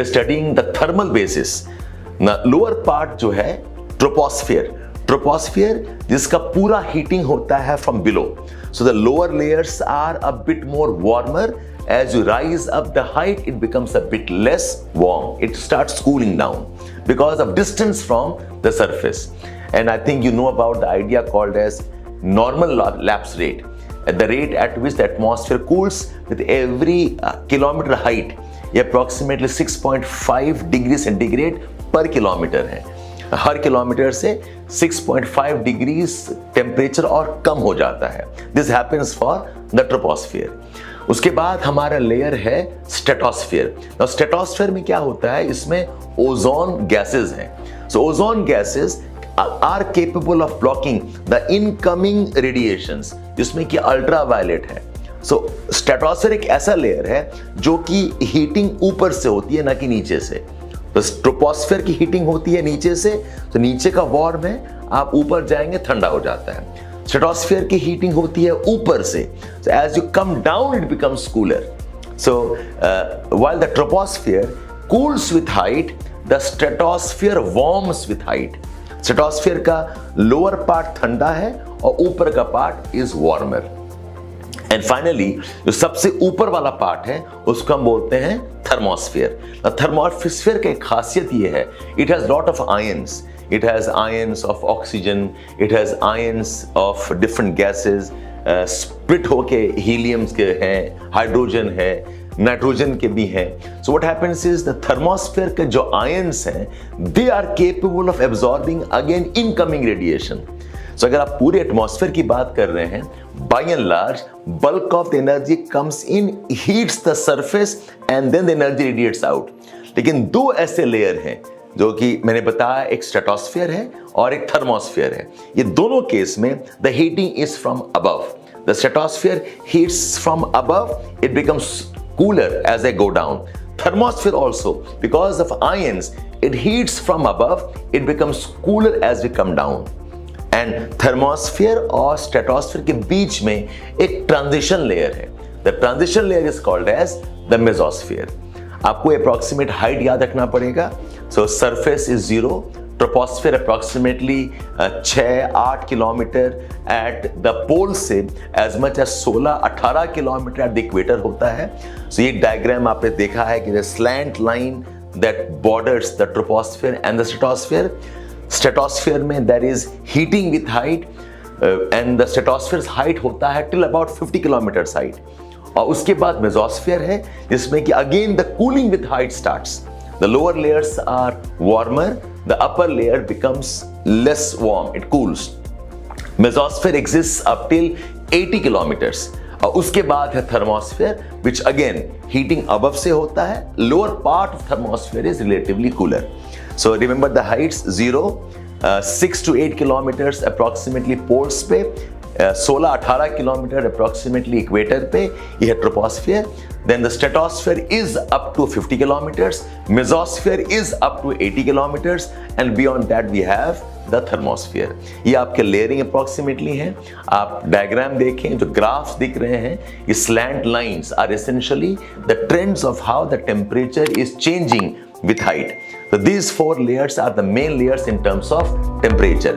We are studying the thermal basis. Lower part जो है troposphere, troposphere जिसका पूरा हीटिंग होता है from below. So the lower layers are a bit more warmer. As you rise up the height, it becomes a bit less warm. It starts cooling down because of distance from the surface. And I think you know about the idea called as normal lapse rate. At the rate at which the atmosphere cools with every kilometer height, ये approximately 6.5 degree centigrade पर kilometre है. हर kilometre से 6.5 degrees temperature और कम हो जाता है. This happens for the troposphere. उसके बाद हमारा लेयर है स्ट्रेटोस्फियर. नाउ स्ट्रेटोस्फियर में क्या होता है, इसमें ओजोन गैसेस हैं. So ozone gases are capable of blocking the incoming radiations, जिसमें कि अल्ट्रावायलेट है. सो स्ट्रेटोस्फियर एक ऐसा लेयर है जो कि हीटिंग ऊपर से होती है, ना कि नीचे से. तो ट्रोपोस्फियर की हीटिंग होती है नीचे से, तो नीचे का वार्म है, आप ऊपर जाएंगे ठंडा हो जाता है. स्ट्रेटोस्फियर की हीटिंग होती है ऊपर से, so as you come down it becomes cooler. So while the troposphere cools with height, the stratosphere warms with height. Stratosphere का लोअर पार्ट ठंडा है और ऊपर का part is warmer. And finally जो सबसे ऊपर वाला पार्ट है उसको हम बोलते हैं थर्मोस्फियर. थर्मोस्फियर की खासियत ये है, it has lot of ions. It has ions of oxygen, it has ions of different gases, split होके heliums के हैं, hydrogen है, nitrogen के भी हैं. So what happens is the thermosphere के जो ions हैं, they are capable of absorbing again incoming radiation. So अगर आप पूरे एटमॉस्फेयर की बात कर रहे हैं, by and large, bulk of the energy comes in, heats the surface and then the energy radiates out. लेकिन दो ऐसे लेयर हैं जो कि मैंने बताया, एक स्ट्रेटोस्फियर है और एक थर्मोस्फियर है. ये दोनों केस में the heating is from above. The stratosphere heats from above, it becomes cooler as a go down. Thermosphere also because of ions, it heats from above, it becomes cooler as we come down. And thermosphere और stratosphere के बीच में एक transition layer है. The transition layer is called as the mesosphere. आपको approximate height याद रखना पड़ेगा. So surface is 0, troposphere approximately 6-8 kilometre at the pole से as much as 16-18 kilometre at the equator होता है. सो ये डायग्राम आपने देखा है कि the slant line that borders the troposphere and the stratosphere. Stratosphere में there is heating with height and the stratosphere height होता है टिल अबाउट 50 किलोमीटर हाइट. और उसके बाद मेसोस्फियर है जिसमें कि again the cooling with height starts. The lower layers are warmer, the upper layer becomes less warm, it cools. Mesosphere exists up till 80 kilometres. और उसके बाद है thermosphere which again heating above से होता है. Lower part of thermosphere is relatively cooler. So remember the heights 0, 6 to 8 kilometres approximately poles पे, 16-18 kilometre approximately equator पे, यह है troposphere. Then the stratosphere is up to 50 kilometres, mesosphere is up to 80 kilometres and beyond that we have the thermosphere. ये आपके layering approximately हैं. आप diagram देखें, जो ग्राफ्स दिख रहे हैं, ये slant lines are essentially the trends of how the temperature is changing with height. So these 4 layers are the main layers in terms of temperature.